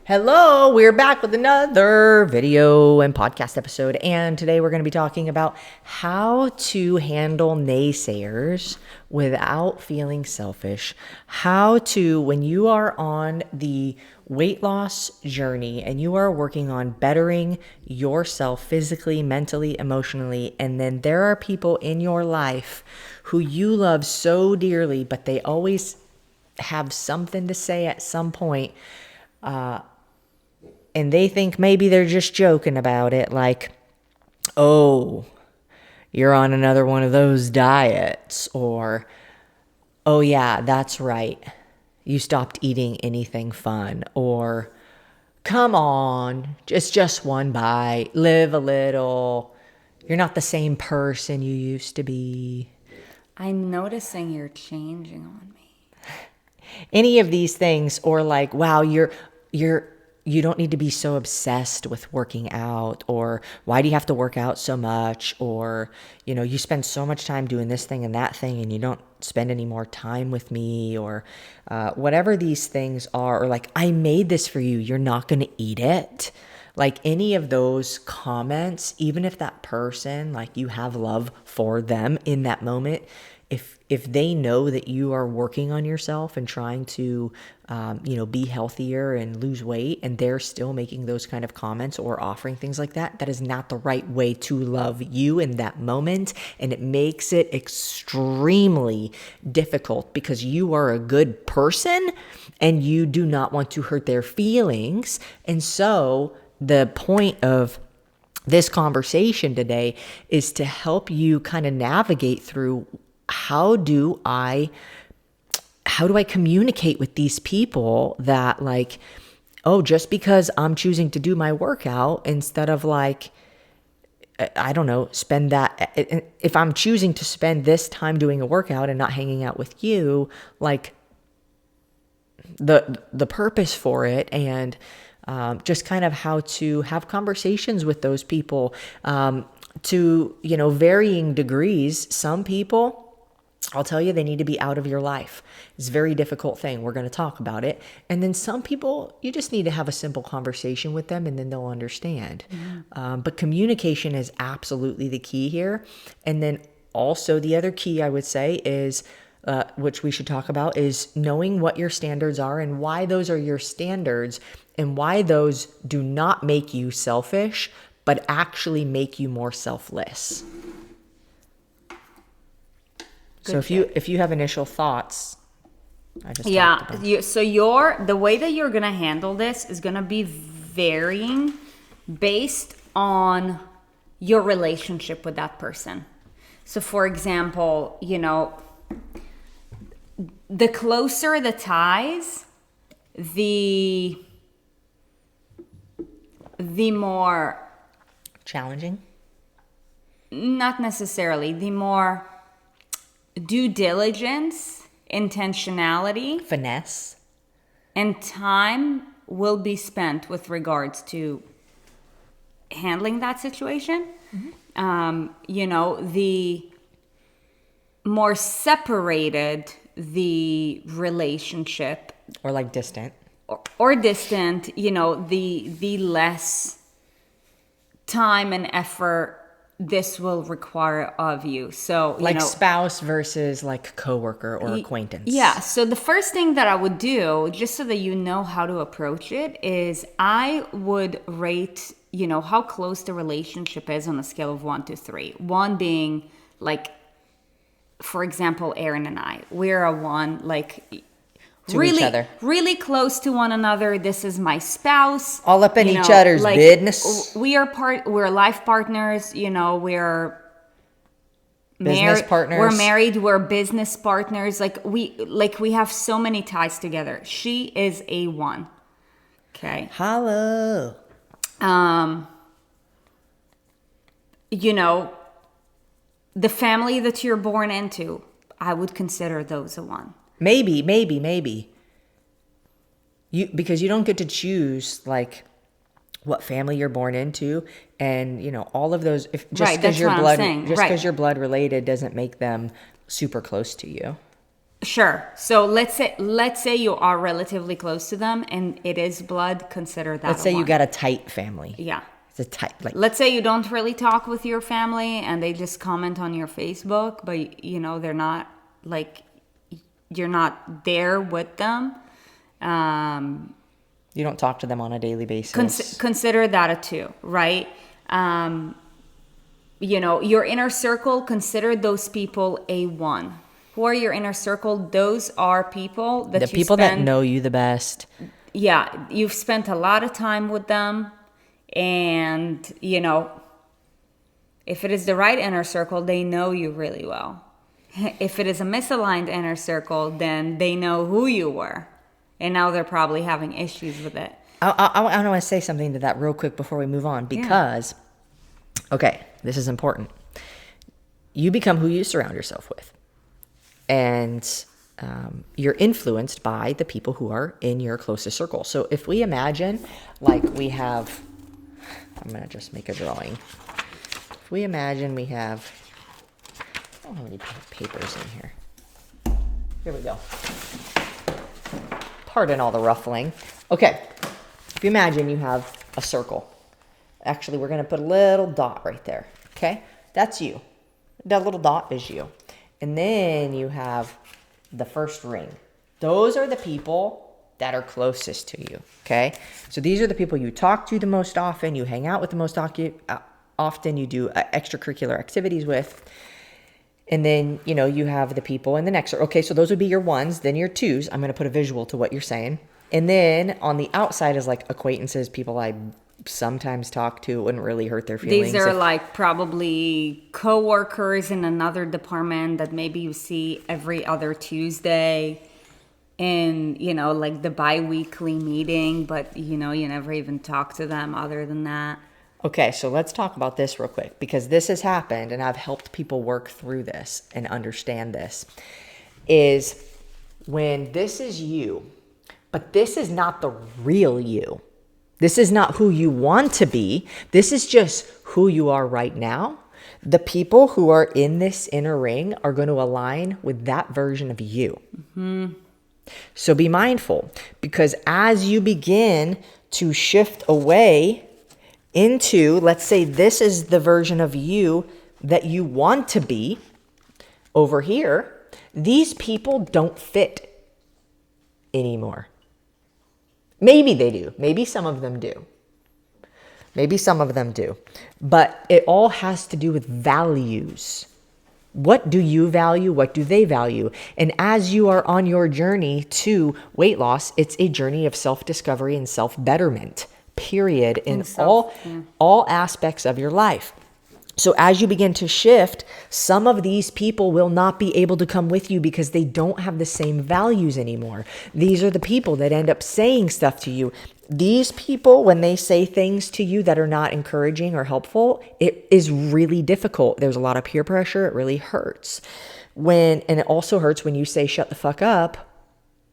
Hello, we're back with another video and podcast episode, and today we're going to be talking about how to handle naysayers without feeling selfish. How to, when you are on the weight loss journey and you are working on bettering yourself physically, mentally, emotionally, and then there are people in your life who you love so dearly, but they always have something to say at some point, and they think maybe they're just joking about it, like, oh, you're on another one of those diets, or, oh yeah, that's right, you stopped eating anything fun, or, come on, it's just one bite, live a little, you're not the same person you used to be. I'm noticing you're changing on me. Any of these things, or like, wow, you don't need to be so obsessed with working out, or why do you have to work out so much, or you spend so much time doing this thing and that thing and you don't spend any more time with me, or whatever these things are, or like, I made this for you, you're not going to eat it. Like any of those comments, even if that person, like, you have love for them in that moment, if they know that you are working on yourself and trying to, be healthier and lose weight, and they're still making those kind of comments or offering things like that, that is not the right way to love you in that moment. And it makes it extremely difficult because you are a good person and you do not want to hurt their feelings. And so the point of this conversation today is to help you kind of navigate through, how do I communicate with these people that, like, oh, just because I'm choosing to do my workout instead of, like, I don't know, spend that, if I'm choosing to spend this time doing a workout and not hanging out with you, like, the purpose for it, and just kind of how to have conversations with those people, to varying degrees. Some people, I'll tell you, they need to be out of your life. It's a very difficult thing. We're going to talk about it. And then some people, you just need to have a simple conversation with them and then they'll understand. But communication is absolutely the key here. And then also the other key I would say is, which we should talk about, is knowing what your standards are and why those are your standards and why those do not make you selfish, but actually make you more selfless. So if you have initial thoughts, I just the way that you're gonna handle this is gonna be varying based on your relationship with that person. So for example, the closer the ties, the more challenging. Not necessarily. The more due diligence, intentionality, finesse, and time will be spent with regards to handling that situation. The more separated the relationship, or like distant, or distant, the less time and effort this will require of you. So, like spouse versus like coworker or acquaintance. Yeah. So the first thing that I would do, just so that you know how to approach it, is I would rate, how close the relationship is on a scale of 1 to 3. 1 being like, for example, Erin and I, we're a 1, like, to each other, really close to one another. This is my spouse. All up in each other's business. We're life partners. We're business partners. We're married. We're business partners. We have so many ties together. She is a 1. Okay. Hello. The family that you're born into, I would consider those a 1. Maybe. Because you don't get to choose, like, what family you're born into, and all of those. Just because you're blood related doesn't make them super close to you. Sure. So let's say you are relatively close to them and it is blood, consider that Let's a say you one. got a tight family. Yeah. It's a tight, like, Let's say you don't really talk with your family and they just comment on your Facebook, but they're not like, you're not there with them. you don't talk to them on a daily basis. Consider that a two, right? Your inner circle, consider those people a one. Who are your inner circle? Those are people that The you people that spend, know you the best. yeah, you've spent a lot of time with them. And, if it is the right inner circle, they know you really well. If it is a misaligned inner circle, then they know who you were. And now they're probably having issues with it. I want to say something to that real quick before we move on, because, okay, this is important. You become who you surround yourself with. And you're influenced by the people who are in your closest circle. So if we imagine, like, we have, I'm going to just make a drawing. If we imagine we have, I don't have any papers in here. Here we go. Pardon all the ruffling. Okay. If you imagine you have a circle. Actually, we're going to put a little dot right there. Okay? That's you. That little dot is you. And then you have the first ring. Those are the people that are closest to you. Okay? So these are the people you talk to the most often, you hang out with the most often, you do extracurricular activities with. And then, you have the people in the next. Okay, so those would be your ones. Then your twos. I'm going to put a visual to what you're saying. And then on the outside is like acquaintances, people I sometimes talk to. Wouldn't really hurt their feelings. These are like probably coworkers in another department that maybe you see every other Tuesday in, like the bi-weekly meeting, but you never even talk to them other than that. Okay, so let's talk about this real quick, because this has happened and I've helped people work through this and understand this, is when this is you, but this is not the real you. This is not who you want to be. This is just who you are right now. The people who are in this inner ring are going to align with that version of you. Mm-hmm. So be mindful, because as you begin to shift away into, let's say this is the version of you that you want to be over here, these people don't fit anymore. Maybe they do. Maybe some of them do. Maybe some of them do. But it all has to do with values. What do you value? What do they value? And as you are on your journey to weight loss, it's a journey of self-discovery and self-betterment. Period, in all aspects of your life. So as you begin to shift, some of these people will not be able to come with you because they don't have the same values anymore. These are the people that end up saying stuff to you. These people, when they say things to you that are not encouraging or helpful, it is really difficult. There's a lot of peer pressure. It really hurts. And it also hurts when you say, shut the fuck up.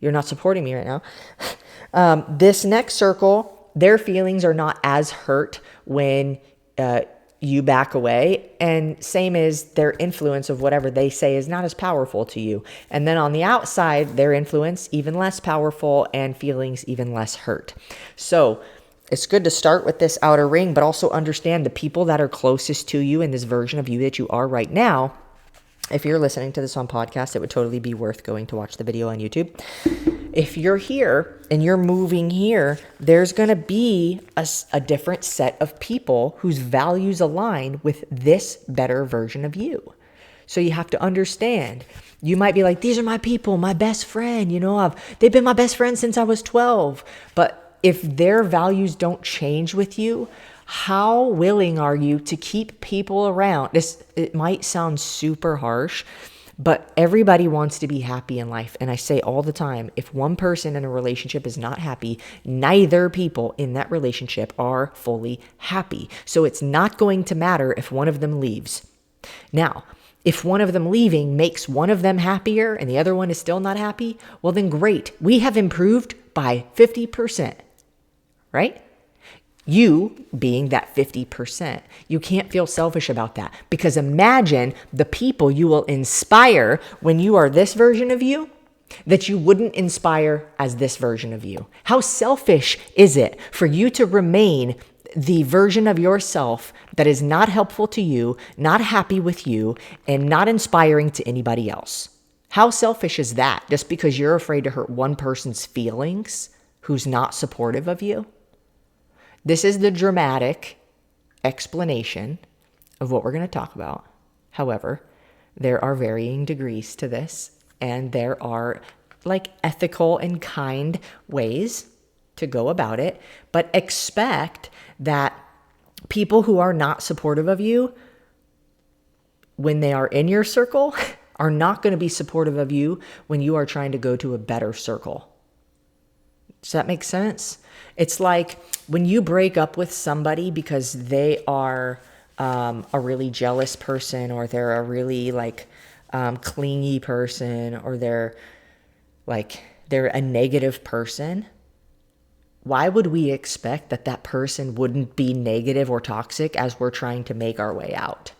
You're not supporting me right now. This next circle, their feelings are not as hurt when you back away, and same as their influence of whatever they say is not as powerful to you. And then on the outside, their influence even less powerful and feelings even less hurt. So it's good to start with this outer ring, but also understand the people that are closest to you in this version of you that you are right now. If you're listening to this on podcast, it would totally be worth going to watch the video on YouTube. If you're here and you're moving here, there's going to be a different set of people whose values align with this better version of you. So you have to understand. You might be like, these are my people, my best friend. They've been my best friend since I was 12. But if their values don't change with you, how willing are you to keep people around? It might sound super harsh, but everybody wants to be happy in life. And I say all the time, if one person in a relationship is not happy, neither people in that relationship are fully happy. So it's not going to matter if one of them leaves. Now, if one of them leaving makes one of them happier and the other one is still not happy, well then great. We have improved by 50%, right? You being that 50%. You can't feel selfish about that, because imagine the people you will inspire when you are this version of you that you wouldn't inspire as this version of you? How selfish is it for you to remain the version of yourself that is not helpful to you, not happy with you, and not inspiring to anybody else? How selfish is that, just because you're afraid to hurt one person's feelings who's not supportive of you? This is the dramatic explanation of what we're going to talk about. However, there are varying degrees to this, and there are like ethical and kind ways to go about it, but expect that people who are not supportive of you, when they are in your circle, are not going to be supportive of you when you are trying to go to a better circle. Does that make sense? It's like when you break up with somebody because they are a really jealous person, or they're a really clingy person, or they're a negative person. Why would we expect that that person wouldn't be negative or toxic as we're trying to make our way out?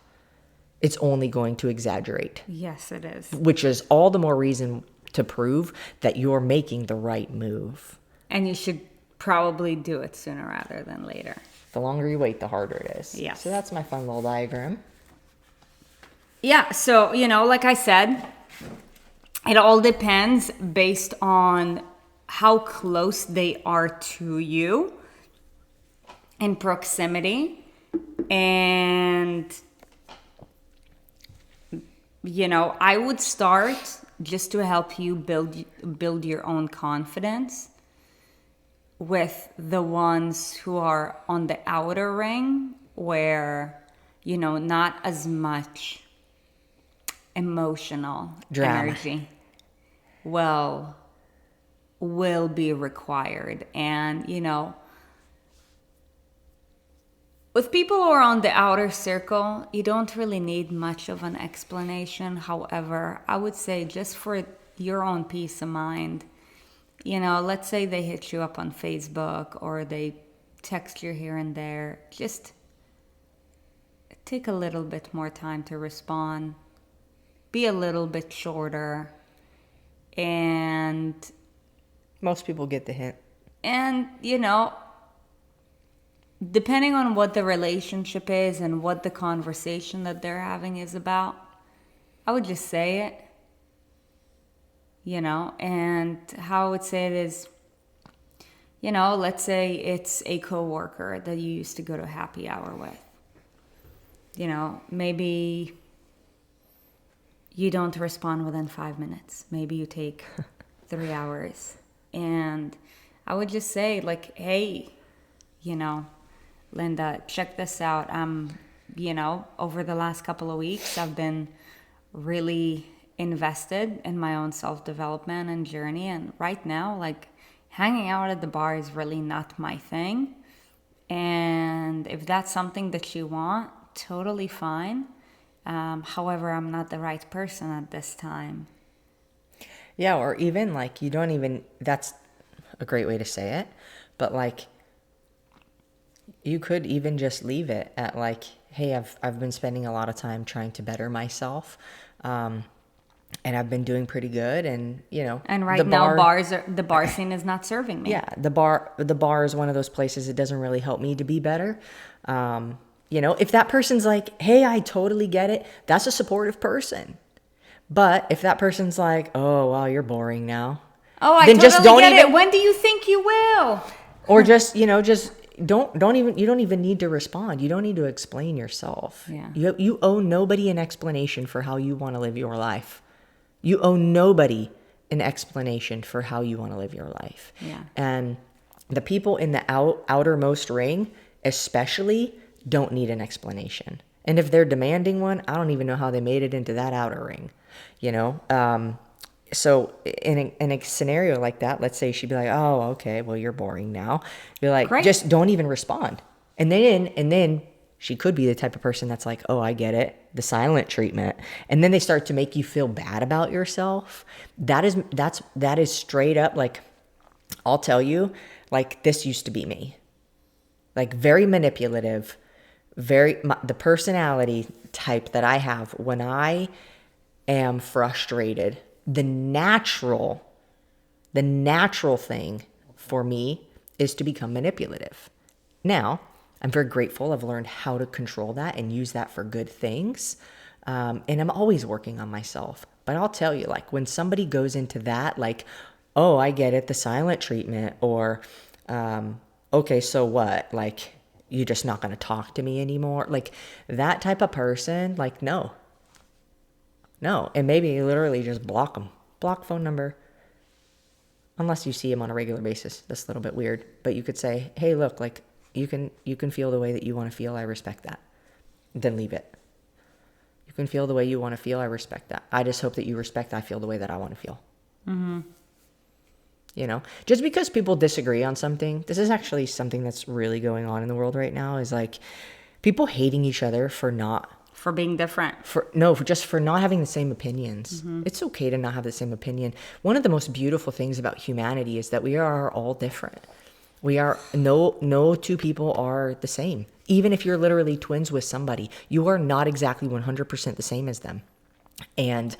It's only going to exaggerate. Yes, it is. Which is all the more reason to prove that you're making the right move. And you should probably do it sooner rather than later. The longer you wait, the harder it is. Yeah. So that's my fun little diagram. Yeah, so, like I said, it all depends based on how close they are to you in proximity. And, I would start just to help you build your own confidence with the ones who are on the outer ring, where, not as much emotional drama energy will be required. And, with people who are on the outer circle, you don't really need much of an explanation. However, I would say, just for your own peace of mind, let's say they hit you up on Facebook or they text you here and there, just take a little bit more time to respond. Be a little bit shorter. And most people get the hint. And, depending on what the relationship is and what the conversation that they're having is about, I would just say it. And how I would say it is, let's say it's a coworker that you used to go to happy hour with. Maybe you don't respond within 5 minutes. Maybe you take 3 hours. And I would just say, hey, Linda, check this out. Over the last couple of weeks, I've been really invested in my own self-development and journey. And right now, hanging out at the bar is really not my thing. And if that's something that you want, totally fine. However, I'm not the right person at this time. Yeah, or even you don't even, that's a great way to say it, but you could even just leave it at hey, I've been spending a lot of time trying to better myself, and I've been doing pretty good, and and right now the bar scene is not serving me. Yeah, the bar is one of those places that doesn't really help me to be better. If that person's hey, I totally get it, that's a supportive person. But if that person's oh, wow, you're boring now. Oh, I totally just don't get it. When do you think you will? Or just don't even need to respond. You don't need to explain yourself. Yeah. You owe nobody an explanation for how you want to live your life. You owe nobody an explanation for how you want to live your life. Yeah. And the people in the outermost ring especially don't need an explanation. And if they're demanding one, I don't even know how they made it into that outer ring. So in a scenario like that, let's say she'd be oh, okay, well, you're boring now. Be Great. Just don't even respond. And then she could be the type of person that's oh, I get it, the silent treatment. And then they start to make you feel bad about yourself. That is straight up I'll tell you, this used to be me. Very manipulative, the personality type that I have when I am frustrated the natural thing for me is to become manipulative. Now, I'm very grateful I've learned how to control that and use that for good things. And I'm always working on myself. But I'll tell you, like, when somebody goes into that, like, oh, I get it, the silent treatment, or, okay, so what? Like, you're just not going to talk to me anymore? Like, that type of person, like, no. And maybe literally just block them. Block phone number. Unless you see him on a regular basis. That's a little bit weird. But you could say, hey, look, like, you can feel the way that you want to feel. I respect that. Then leave it. You can feel the way you want to feel. I respect that. I just hope that you respect I feel the way that I want to feel. Mm-hmm. You know, just because people disagree on something, this is actually something that's really going on in the world right now, is like people hating each other for being different. For not having the same opinions. Mm-hmm. It's okay to not have the same opinion. One of the most beautiful things about humanity is that we are all different. We are, no two people are the same. Even if you're literally twins with somebody, you are not exactly 100% the same as them. And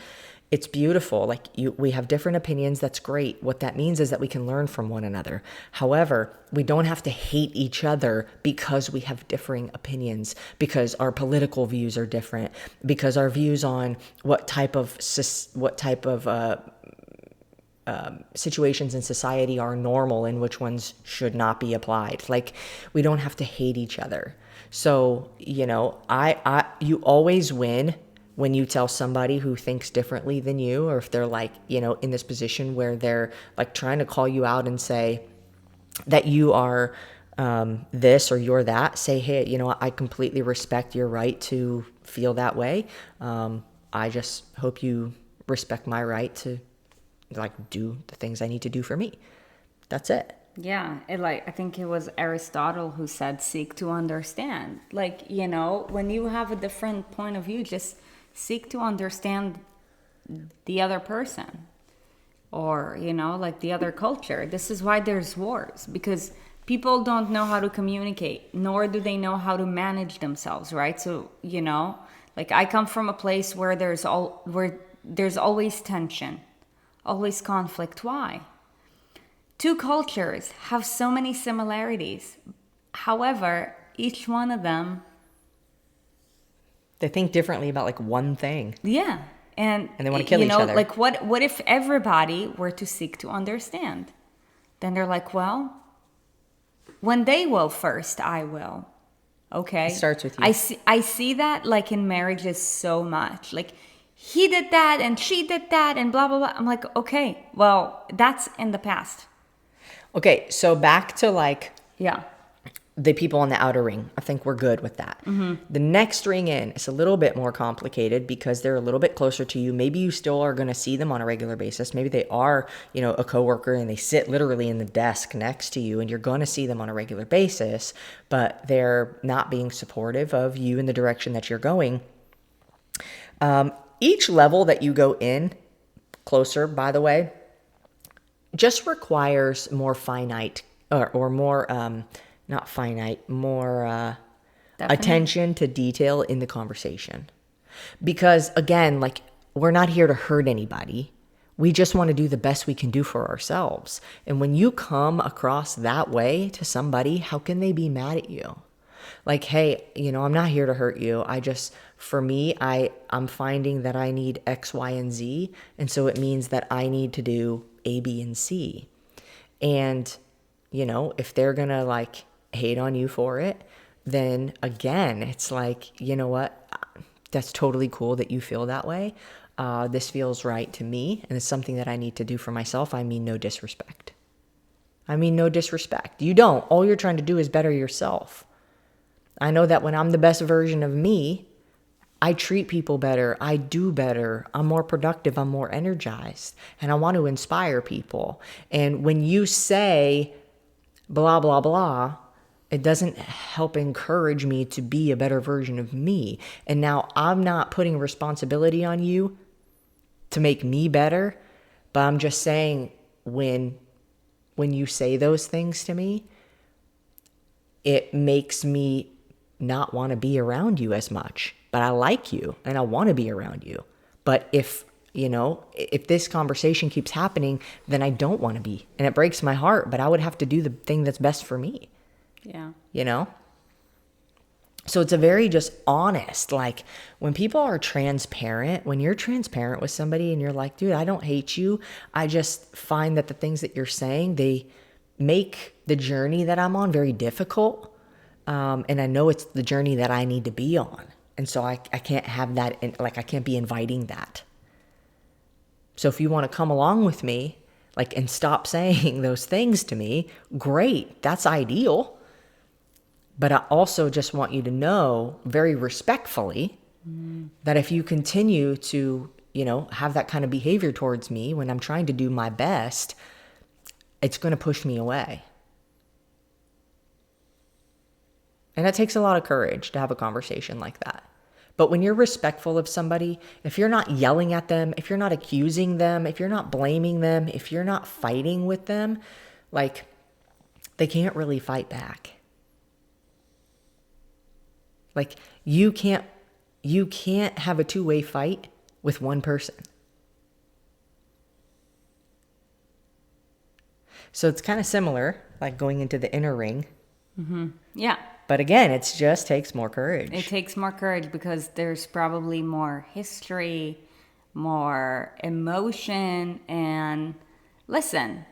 it's beautiful. Like, we have different opinions. That's great. What that means is that we can learn from one another. However, we don't have to hate each other because we have differing opinions, because our political views are different, because our views on what type of situations in society are normal and which ones should not be applied. Like, we don't have to hate each other. So, you know, you always win when you tell somebody who thinks differently than you, or if they're like, you know, in this position where they're like trying to call you out and say that you are this or you're that, say, hey, you know, I completely respect your right to feel that way. I just hope you respect my right to like do the things I need to do for me. That's it. Yeah, I think it was Aristotle who said, seek to understand. Like, you know, when you have a different point of view, just seek to understand the other person, or, you know, like the other culture. This is why there's wars, because people don't know how to communicate, nor do they know how to manage themselves, right? So, you know, like, I come from a place where there's always tension, always conflict. Why? Two cultures have so many similarities. However, each one of them, they think differently about like one thing. Yeah. And they want to kill each other. Like, what if everybody were to seek to understand? Then they're like, well, when they will first, I will. Okay. It starts with you. I see that like in marriages so much. Like, he did that and she did that and blah, blah, blah. I'm like, okay, well, that's in the past. Okay, so back to like the people on the outer ring. I think we're good with that. Mm-hmm. The next ring in is a little bit more complicated because they're a little bit closer to you. Maybe you still are going to see them on a regular basis. Maybe they are, you know, a coworker and they sit literally in the desk next to you and you're going to see them on a regular basis, but they're not being supportive of you in the direction that you're going. Each level that you go in closer, by the way, just requires more finite or more, not finite, more attention to detail in the conversation. Because again, like, we're not here to hurt anybody. We just want to do the best we can do for ourselves. And when you come across that way to somebody, how can they be mad at you? Like, hey, you know, I'm not here to hurt you. For me, I'm finding that I need X, Y, and Z. And so it means that I need to do A, B, and C. And, you know, if they're going to like hate on you for it, then again, it's like, you know what? That's totally cool that you feel that way. This feels right to me. And it's something that I need to do for myself. I mean, no disrespect. You don't. All you're trying to do is better yourself. I know that when I'm the best version of me, I treat people better. I do better. I'm more productive. I'm more energized. And I want to inspire people. And when you say blah, blah, blah, it doesn't help encourage me to be a better version of me. And now I'm not putting responsibility on you to make me better, but I'm just saying when you say those things to me, it makes me not want to be around you as much. But I like you and I want to be around you. But if if this conversation keeps happening, then I don't want to be. And it breaks my heart, but I would have to do the thing that's best for me. Yeah. So it's a very just honest, like when people are transparent, when you're transparent with somebody and you're like, dude, I don't hate you. I just find that the things that you're saying, they make the journey that I'm on very difficult. And I know it's the journey that I need to be on. And so I can't have that, I can't be inviting that. So if you want to come along with me, and stop saying those things to me, great, that's ideal. But I also just want you to know very respectfully that if you continue to, have that kind of behavior towards me when I'm trying to do my best, it's going to push me away. And it takes a lot of courage to have a conversation like that. But when you're respectful of somebody, if you're not yelling at them, if you're not accusing them, if you're not blaming them, if you're not fighting with them, they can't really fight back. You can't have a two-way fight with one person. So it's kind of similar, like going into the inner ring. Mm-hmm. Yeah. But again, it just takes more courage. It takes more courage because there's probably more history, more emotion, and listen,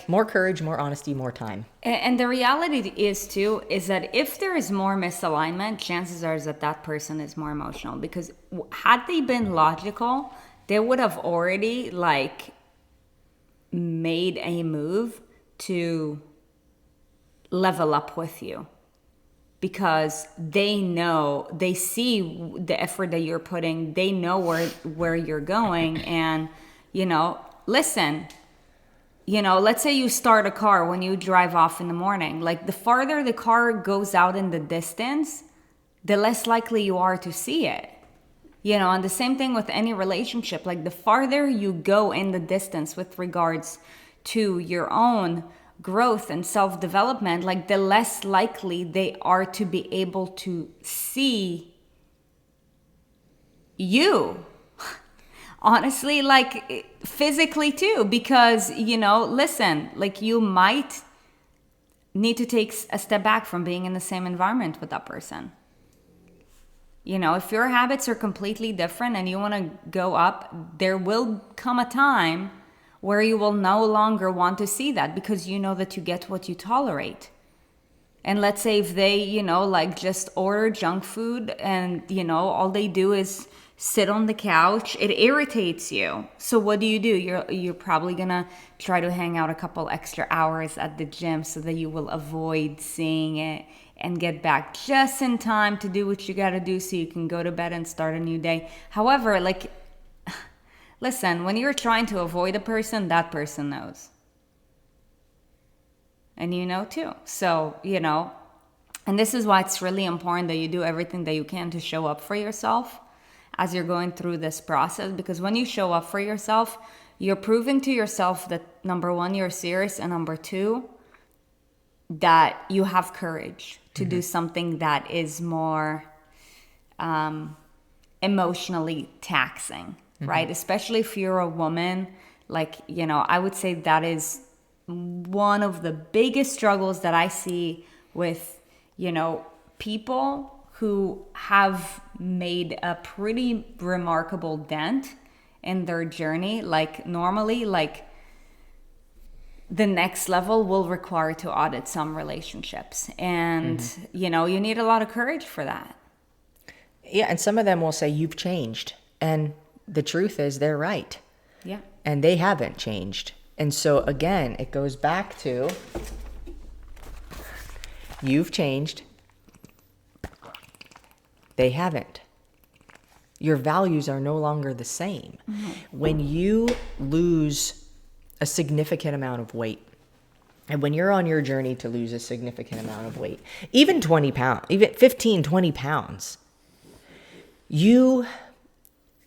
more courage, more honesty, more time. And the reality is that if there is more misalignment, chances are that person is more emotional, because had they been logical, they would have already made a move to level up with you, because they see the effort that you're putting, they know where you're going. And listen, let's say you start a car when you drive off in the morning. The farther the car goes out in the distance, the less likely you are to see it. And the same thing with any relationship. The farther you go in the distance with regards to your own growth and self-development, the less likely they are to be able to see you. Honestly, physically too, because, listen, you might need to take a step back from being in the same environment with that person. If your habits are completely different and you want to go up, there will come a time where you will no longer want to see that, because you know that you get what you tolerate. And let's say if they, just order junk food and, all they do is sit on the couch, it irritates you. So what do? You're probably gonna try to hang out a couple extra hours at the gym so that you will avoid seeing it and get back just in time to do what you gotta do so you can go to bed and start a new day. However, listen, when you're trying to avoid a person, that person knows. And you know too. So, and this is why it's really important that you do everything that you can to show up for yourself as you're going through this process. Because when you show up for yourself, you're proving to yourself that, number one, you're serious, and number two, that you have courage to do something that is more emotionally taxing, right? Especially if you're a woman. I would say that is one of the biggest struggles that I see with, people who have made a pretty remarkable dent in their journey. Normally, the next level will require to audit some relationships. And, you need a lot of courage for that. Yeah, and some of them will say, you've changed. And the truth is they're right. Yeah. And they haven't changed. And so, again, it goes back to, you've changed. They haven't. Your values are no longer the same. When you lose a significant amount of weight, and when you're on your journey to lose a significant amount of weight, even 20 pounds, even 15, 20 pounds, you're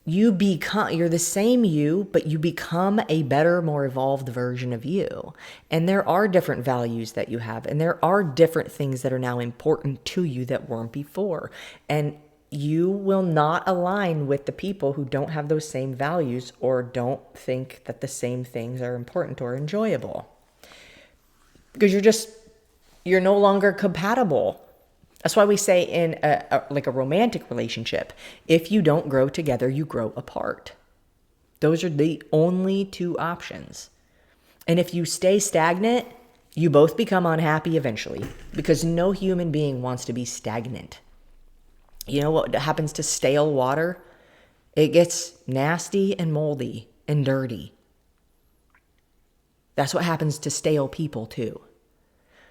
the same you, but you become a better, more evolved version of you. And there are different values that you have, and there are different things that are now important to you that weren't before. And you will not align with the people who don't have those same values or don't think that the same things are important or enjoyable. Because you're no longer compatible. That's why we say in like a romantic relationship, if you don't grow together, you grow apart. Those are the only two options. And if you stay stagnant, you both become unhappy eventually, because no human being wants to be stagnant. You know what happens to stale water? It gets nasty and moldy and dirty. That's what happens to stale people too.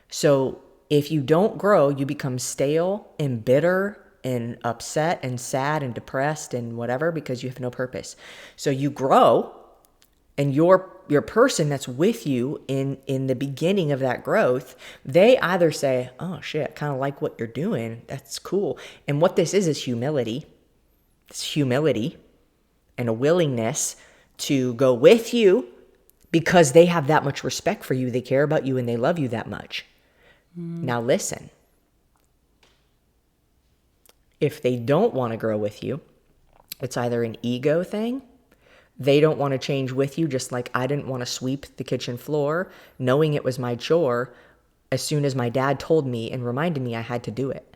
So if you don't grow, you become stale and bitter and upset and sad and depressed and whatever, because you have no purpose. So you grow, and your person that's with you in the beginning of that growth, they either say, oh shit, I kind of like what you're doing. That's cool. And what this is humility. It's humility and a willingness to go with you because they have that much respect for you. They care about you and they love you that much. Now listen, if they don't want to grow with you, it's either an ego thing. They don't want to change with you, just like I didn't want to sweep the kitchen floor, knowing it was my chore, as soon as my dad told me and reminded me I had to do it.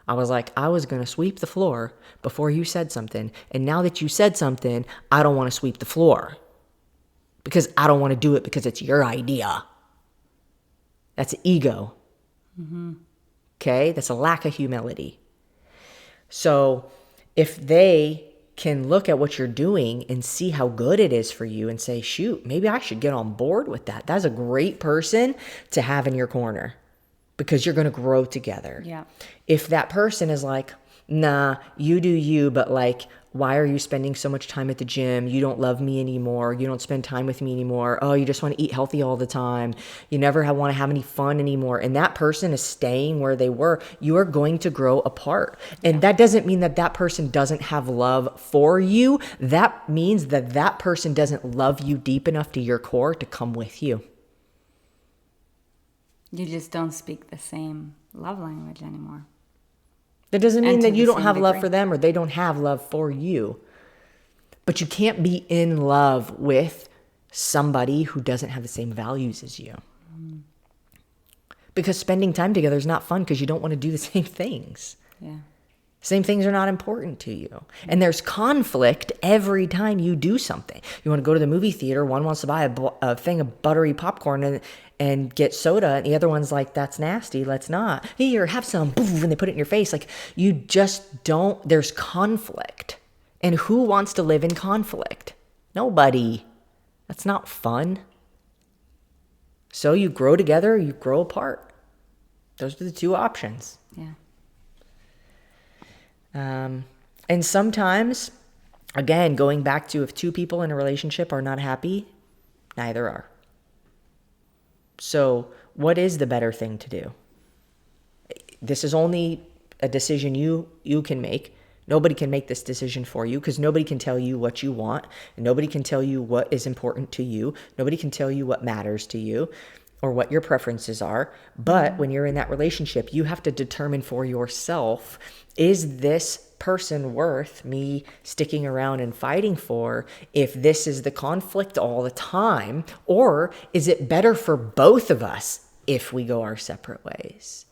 I was like, I was going to sweep the floor before you said something. And now that you said something, I don't want to sweep the floor because I don't want to do it because it's your idea. That's ego. Okay? That's a lack of humility. So if they can look at what you're doing and see how good it is for you and say, shoot, maybe I should get on board with that. That's a great person to have in your corner because you're going to grow together. Yeah. If that person is like, nah, you do you, but like, why are you spending so much time at the gym? You don't love me anymore. You don't spend time with me anymore. Oh, you just want to eat healthy all the time. You never want to have any fun anymore. And that person is staying where they were. You are going to grow apart. And that doesn't mean that that person doesn't have love for you. That means that that person doesn't love you deep enough to your core to come with you. You just don't speak the same love language anymore. That doesn't mean that you don't have love degree. for them or they don't have love for you. But you can't be in love with somebody who doesn't have the same values as you. Because spending time together is not fun because you don't want to do the same things. Yeah. Same things are not important to you. And there's conflict every time you do something. You want to go to the movie theater, one wants to buy a thing of buttery popcorn and get soda, and the other one's like, that's nasty, let's not. Here, have some, boom, and they put it in your face. Like, you just don't, there's conflict. And who wants to live in conflict? Nobody. That's not fun. So you grow together, you grow apart. Those are the two options. Yeah. And sometimes, again, going back to if two people in a relationship are not happy, neither are. So what is the better thing to do? This is only a decision you can make. Nobody can make this decision for you because nobody can tell you what you want. And nobody can tell you what is important to you. Nobody can tell you what matters to you or what your preferences are. But when you're in that relationship, you have to determine for yourself, is this person worth me sticking around and fighting for if this is the conflict all the time? Or is it better for both of us if we go our separate ways?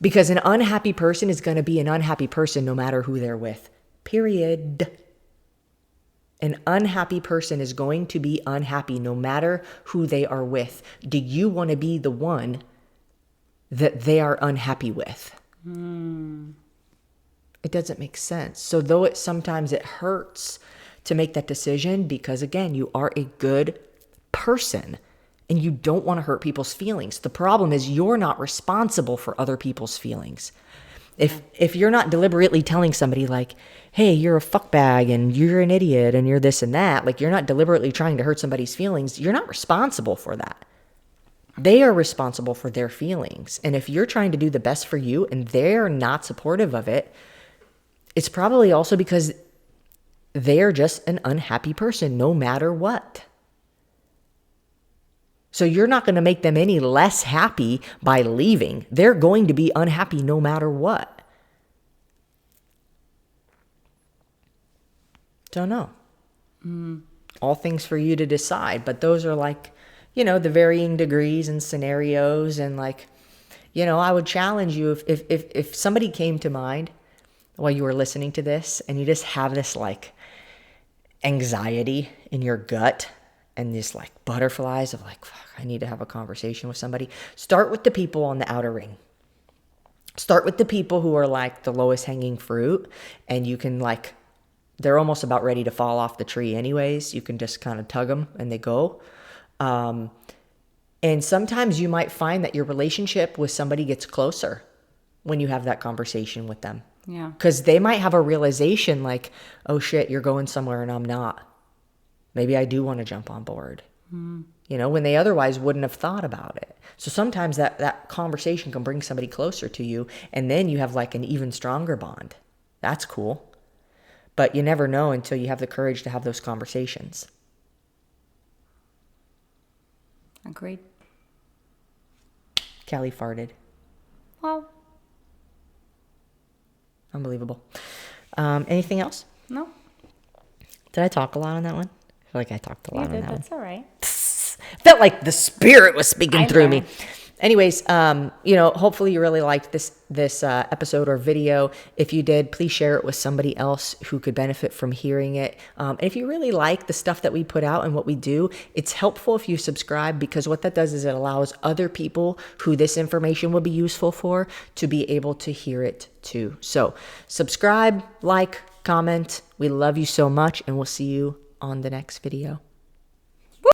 Because an unhappy person is going to be an unhappy person no matter who they're with. Period. An unhappy person is going to be unhappy no matter who they are with. Do you want to be the one that they are unhappy with? It doesn't make sense. So though sometimes it hurts to make that decision because, again, you are a good person and you don't want to hurt people's feelings. The problem is you're not responsible for other people's feelings. If you're not deliberately telling somebody like, hey, you're a fuckbag and you're an idiot and you're this and that, like you're not deliberately trying to hurt somebody's feelings, you're not responsible for that. They are responsible for their feelings. And if you're trying to do the best for you and they're not supportive of it, it's probably also because they're just an unhappy person no matter what. So you're not going to make them any less happy by leaving. They're going to be unhappy no matter what. Don't know. All things for you to decide. But those are like, the varying degrees and scenarios. And like, I would challenge you if somebody came to mind while you were listening to this and you just have this like anxiety in your gut and this like butterflies of like, fuck, I need to have a conversation with somebody. Start with the people on the outer ring. Start with the people who are like the lowest hanging fruit, and you can like, they're almost about ready to fall off the tree anyways. You can just kind of tug them and they go. And sometimes you might find that your relationship with somebody gets closer when you have that conversation with them. Yeah. Because they might have a realization like, oh shit, you're going somewhere and I'm not. Maybe I do want to jump on board. When they otherwise wouldn't have thought about it. So sometimes that conversation can bring somebody closer to you, and then you have like an even stronger bond. That's cool. But you never know until you have the courage to have those conversations. Agreed. Callie farted. Well, Unbelievable. Anything else? no. Did I talk a lot on that one? I feel like I talked a lot on that one. That's all right. Felt like the spirit was speaking through me. know. Anyways, hopefully you really liked this episode or video. If you did, please share it with somebody else who could benefit from hearing it. And if you really like the stuff that we put out and what we do, it's helpful if you subscribe, because what that does is it allows other people who this information will be useful for to be able to hear it too. So subscribe, like, comment. We love you so much, and we'll see you on the next video.